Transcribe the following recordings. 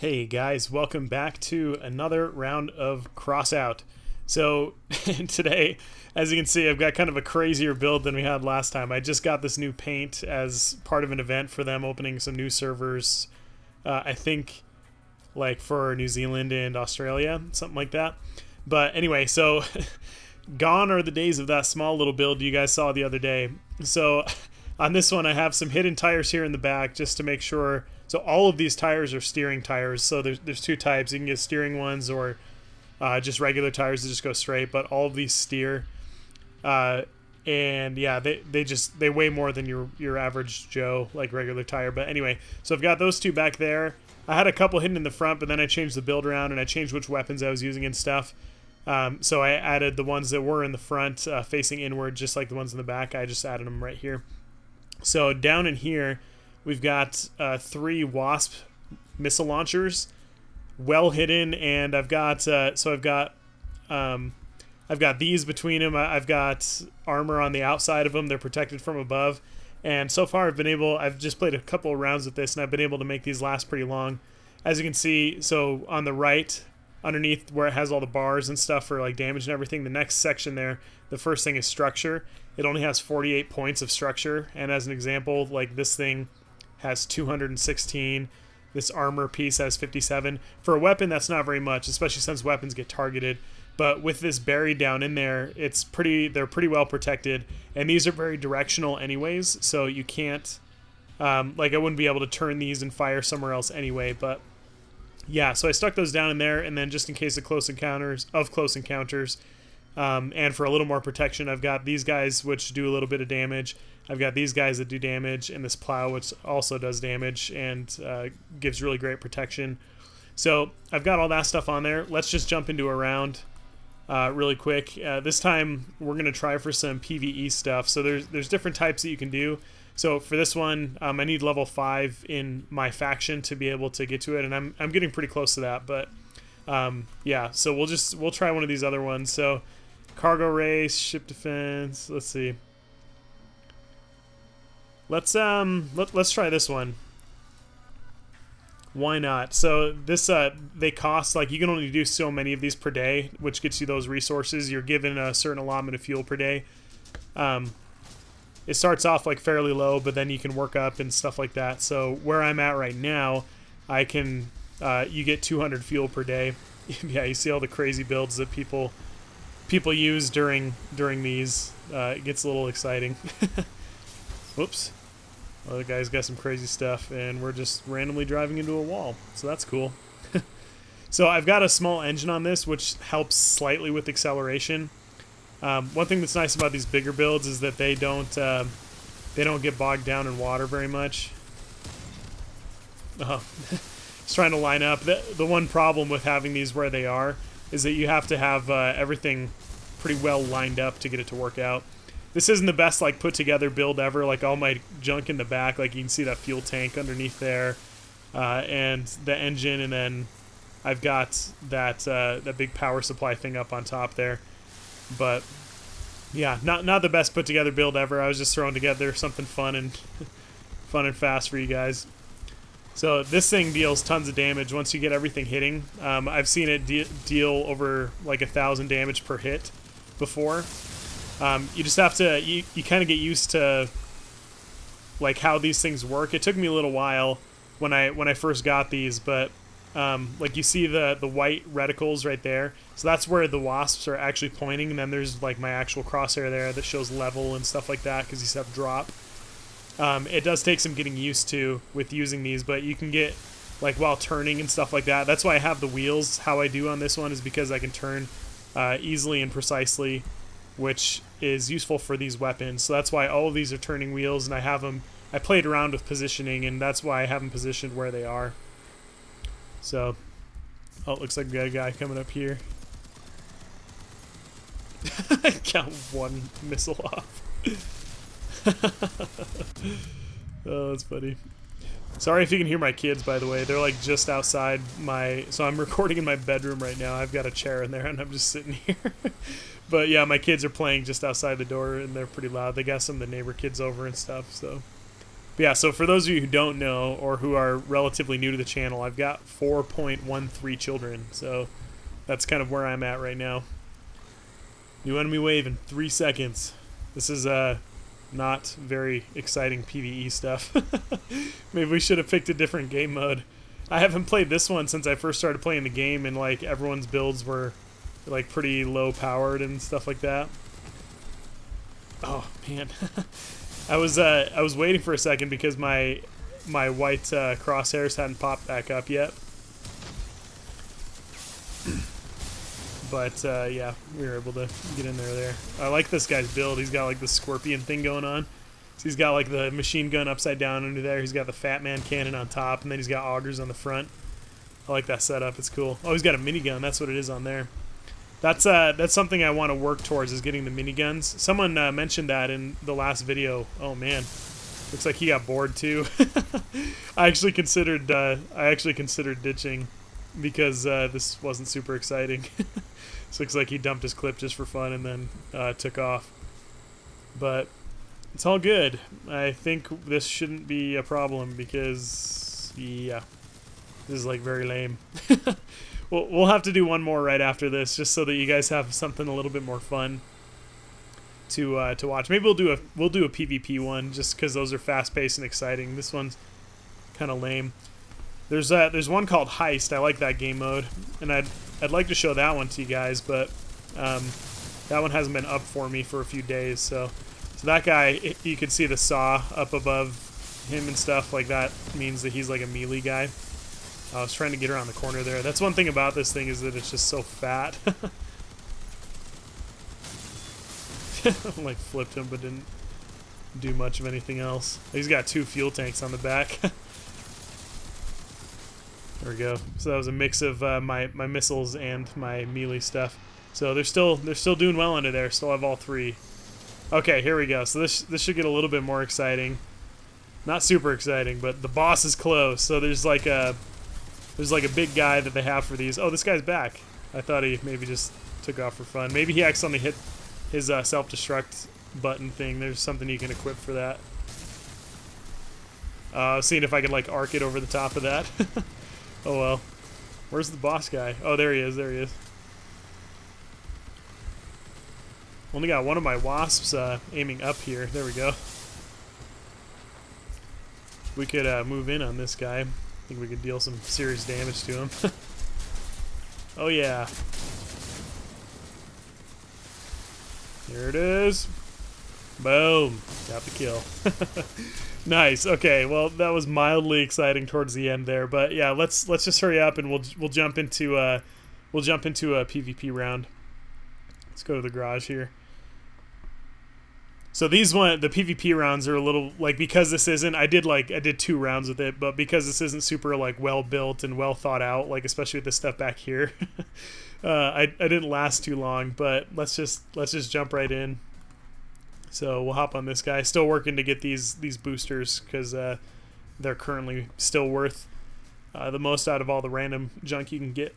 Hey guys, welcome back to another round of Crossout. So today, as you can see, I've got kind of a crazier build than we had last time. I just got this new paint as part of an event for them opening some new servers, I think like for New Zealand and Australia, something like that. But anyway, so gone are the days of that small little build you guys saw the other day. So on this one I have some hidden tires here in the back just to make sure. So all of these tires are steering tires. So there's two types. You can get steering ones or just regular tires that just go straight. But all of these steer, and yeah, they weigh more than your average Joe like regular tire. But anyway, so I've got those two back there. I had a couple hidden in the front, but then I changed the build around and I changed which weapons I was using and stuff. So I added the ones that were in the front facing inward, just like the ones in the back. I just added them right here. So down in here, we've got 3 Wasp missile launchers, well hidden, and I've got I've got these between them. I've got armor on the outside of them. They're protected from above, and so far I've just played a couple of rounds with this, and I've been able to make these last pretty long. As you can see, so on the right, underneath where it has all the bars and stuff for like damage and everything, the next section there, the first thing is structure. It only has 48 points of structure, and as an example, like this thing has 216. This armor piece has 57. For a weapon, that's not very much, especially since weapons get targeted. But with this buried down in there, they're pretty well protected, and these are very directional anyways, so you can't, like I wouldn't be able to turn these and fire somewhere else anyway. But yeah, so I stuck those down in there, and then just in case of close encounters, and for a little more protection, I've got these guys which do a little bit of damage. I've got these guys that do damage, and this plow which also does damage and gives really great protection. So I've got all that stuff on there. Let's just jump into a round really quick. This time we're going to try for some PvE stuff. So there's different types that you can do. So for this one, I need level 5 in my faction to be able to get to it, and I'm getting pretty close to that. But yeah, so we'll try one of these other ones. So cargo race, ship defense. Let's see. Let's try this one. Why not? So this they cost, like, you can only do so many of these per day, which gets you those resources. You're given a certain allotment of fuel per day. It starts off like fairly low, but then you can work up and stuff like that. So where I'm at right now, I can you get 200 fuel per day. Yeah, you see all the crazy builds that people use during these. It gets a little exciting. Whoops. Well, the guy's got some crazy stuff, and we're just randomly driving into a wall, so that's cool. So I've got a small engine on this, which helps slightly with acceleration. One thing that's nice about these bigger builds is that they don't get bogged down in water very much. Oh, just trying to line up. The one problem with having these where they are is that you have to have everything pretty well lined up to get it to work out. This isn't the best like put together build ever. Like all my junk in the back, like you can see that fuel tank underneath there, and the engine, and then I've got that big power supply thing up on top there. But yeah, not the best put together build ever. I was just throwing together something fun and fast for you guys. So this thing deals tons of damage once you get everything hitting. I've seen it deal over like 1,000 damage per hit before. You just have to, you kind of get used to like how these things work. It took me a little while when I first got these, but like you see the white reticles right there. So that's where the wasps are actually pointing, and then there's like my actual crosshair there that shows level and stuff like that because these have drop. It does take some getting used to with using these, but you can get like while turning and stuff like that. That's why I have the wheels how I do on this one, is because I can turn easily and precisely, which is useful for these weapons. So that's why all of these are turning wheels, and I played around with positioning, and that's why I have them positioned where they are. So, oh, it looks like we got a guy coming up here. Got one missile off. Oh, that's funny. Sorry if you can hear my kids, by the way. They're like just outside so I'm recording in my bedroom right now. I've got a chair in there and I'm just sitting here. But yeah, my kids are playing just outside the door and they're pretty loud. They got some of the neighbor kids over and stuff, so But yeah, so for those of you who don't know or who are relatively new to the channel, I've got 4.13 children, so that's kind of where I'm at right now. New enemy wave in 3 seconds. This is not very exciting PvE stuff. Maybe we should have picked a different game mode. I haven't played this one since I first started playing the game, and like everyone's builds were like pretty low powered and stuff like that. Oh man. I was waiting for a second because my white crosshairs hadn't popped back up yet. But yeah, we were able to get in there. I like this guy's build. He's got like the scorpion thing going on. So he's got like the machine gun upside down under there. He's got the Fat Man cannon on top, and then he's got augers on the front. I like that setup. It's cool. Oh, he's got a minigun. That's what it is on there. That's something I want to work towards, is getting the miniguns. Someone mentioned that in the last video. Oh man, looks like he got bored too. I actually considered ditching because this wasn't super exciting. So looks like he dumped his clip just for fun and then took off. But it's all good. I think this shouldn't be a problem because yeah, this is like very lame. We'll have to do one more right after this, just so that you guys have something a little bit more fun to watch. Maybe we'll do a PvP one, just because those are fast paced and exciting. This one's kind of lame. There's one called Heist. I like that game mode, and I'd like to show that one to you guys, but that one hasn't been up for me for a few days. So that guy, you can see the saw up above him and stuff like that. Means that he's like a melee guy. I was trying to get around the corner there. That's one thing about this thing, is that it's just so fat. Like flipped him, but didn't do much of anything else. He's got 2 fuel tanks on the back. There we go. So that was a mix of my missiles and my melee stuff. So they're still doing well under there. Still have all 3. Okay, here we go. So this should get a little bit more exciting. Not super exciting, but the boss is close. So there's like a big guy that they have for these. Oh, this guy's back. I thought he maybe just took off for fun. Maybe he accidentally hit his self-destruct button thing. There's something you can equip for that. Seeing if I could like arc it over the top of that. Oh well. Where's the boss guy? Oh, there he is. There he is. Only got one of my wasps aiming up here. There we go. We could move in on this guy. I think we could deal some serious damage to him. Oh yeah. Here it is. Boom. Got the kill. Nice. Okay. Well, that was mildly exciting towards the end there, but yeah, let's just hurry up and we'll jump into a PvP round. Let's go to the garage here. So the PvP rounds are a little like, because this isn't, I did 2 rounds with it, but because this isn't super like well built and well thought out, like especially with this stuff back here, I didn't last too long. But let's just jump right in. So we'll hop on this guy. Still working to get these boosters, because they're currently still worth the most out of all the random junk you can get.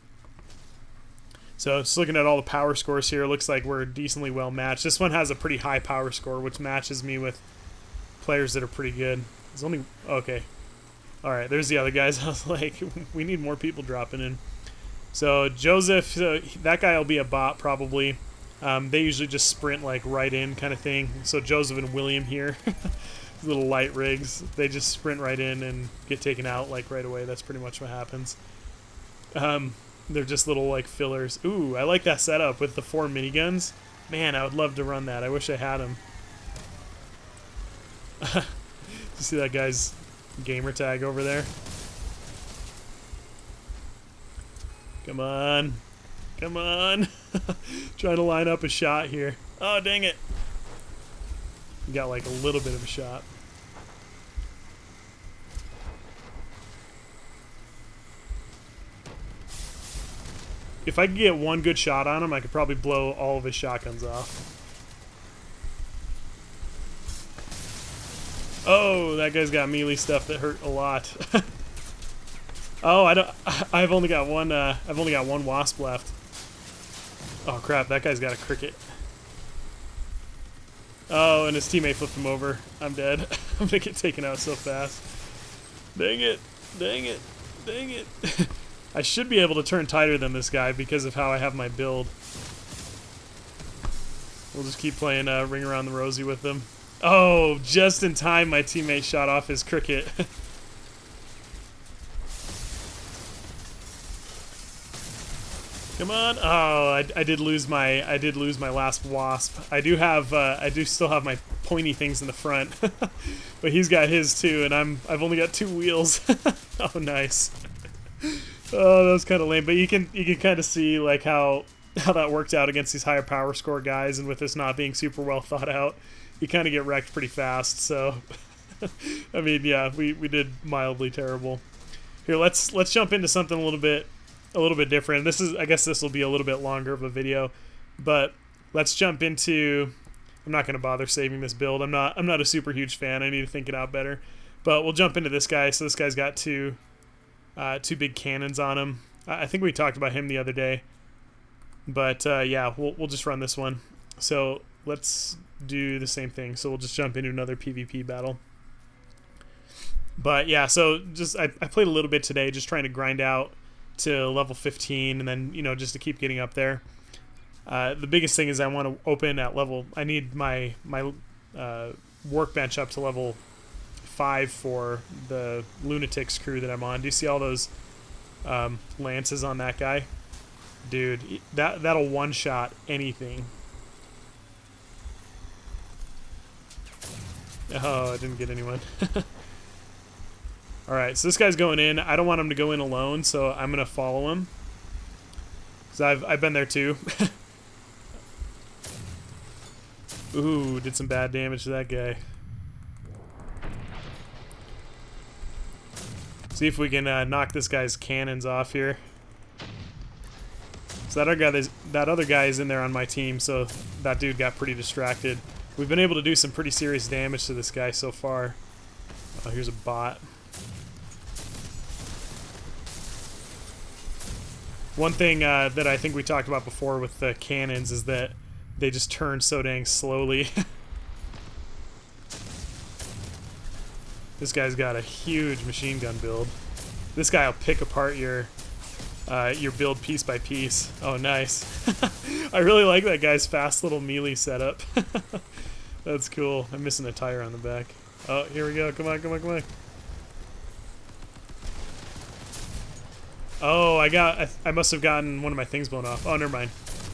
So just looking at all the power scores here, looks like we're decently well matched. This one has a pretty high power score, which matches me with players that are pretty good. There's only... okay. Alright, there's the other guys. I was like, we need more people dropping in. So Joseph, that guy will be a bot probably. They usually just sprint like right in kind of thing. So Joseph and William here, little light rigs, they just sprint right in and get taken out like right away. That's pretty much what happens. They're just little like fillers. Ooh, I like that setup with the 4 miniguns. Man, I would love to run that. I wish I had them. You see that guy's gamer tag over there? Come on. Come on. Trying to line up a shot here. Oh, dang it. Got like a little bit of a shot. If I could get one good shot on him, I could probably blow all of his shotguns off. Oh, that guy's got melee stuff that hurt a lot. Oh, I've only got one wasp left. Oh crap, that guy's got a cricket. Oh, and his teammate flipped him over. I'm dead. I'm gonna get taken out so fast. Dang it. Dang it. Dang it. I should be able to turn tighter than this guy because of how I have my build. We'll just keep playing Ring Around the Rosie with them. Oh, just in time my teammate shot off his cricket. Come on! Oh, I did lose my last wasp. I do still have my pointy things in the front, but he's got his too, and I've only got 2 wheels. Oh, nice. Oh, that was kind of lame, but you can kind of see like how that worked out against these higher power score guys, and with this not being super well thought out, you kind of get wrecked pretty fast. So, I mean, yeah, we did mildly terrible. Here, let's jump into something a little bit different. I guess this will be a little bit longer of a video, but let's jump into. I'm not going to bother saving this build. I'm not a super huge fan. I need to think it out better. But we'll jump into this guy. So this guy's got two big cannons on him. I think we talked about him the other day. But yeah, we'll just run this one. So let's do the same thing. So we'll just jump into another PvP battle. But yeah, so just I played a little bit today, just trying to grind out to level 15, and then, you know, just to keep getting up there. The biggest thing is I want to open at level. I need my workbench up to level 5 for the Lunatics crew that I'm on. Do you see all those lances on that guy? Dude, that'll one-shot anything. Oh, I didn't get anyone. Alright, so this guy's going in. I don't want him to go in alone, so I'm going to follow him. Because I've been there too. Ooh, did some bad damage to that guy. See if we can knock this guy's cannons off here. So that other guy is in there on my team, so that dude got pretty distracted. We've been able to do some pretty serious damage to this guy so far. Oh, here's a bot. One thing that I think we talked about before with the cannons is that they just turn so dang slowly. This guy's got a huge machine gun build. This guy will pick apart your build piece by piece. Oh, nice. I really like that guy's fast little melee setup. That's cool. I'm missing a tire on the back. Oh, here we go. Come on, come on, come on. Oh, I must have gotten one of my things blown off. Oh, never mind.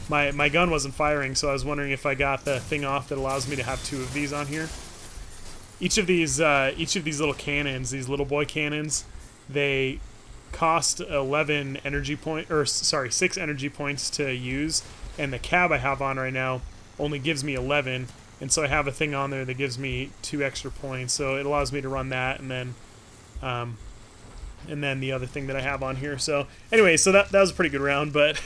My gun wasn't firing, so I was wondering if I got the thing off that allows me to have 2 of these on here. Each of these little cannons, these little boy cannons, they cost 11 energy point, or sorry, 6 energy points to use, and the cab I have on right now only gives me 11, and so I have a thing on there that gives me 2 extra points, so it allows me to run that, and then the other thing that I have on here. So anyway, so that was a pretty good round, but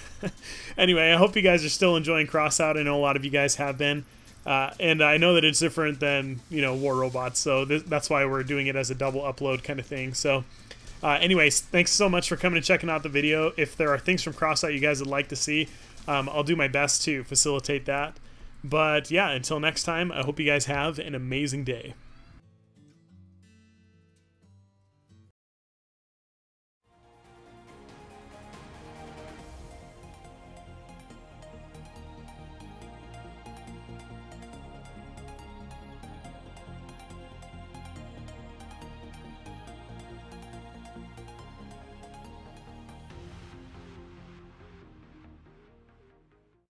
anyway, I hope you guys are still enjoying Crossout. I know a lot of you guys have been, and I know that it's different than, you know, War Robots, so that's why we're doing it as a double upload kind of thing. So anyways, thanks so much for coming and checking out the video. If there are things from Crossout you guys would like to see, I'll do my best to facilitate that. But yeah, until next time, I hope you guys have an amazing day.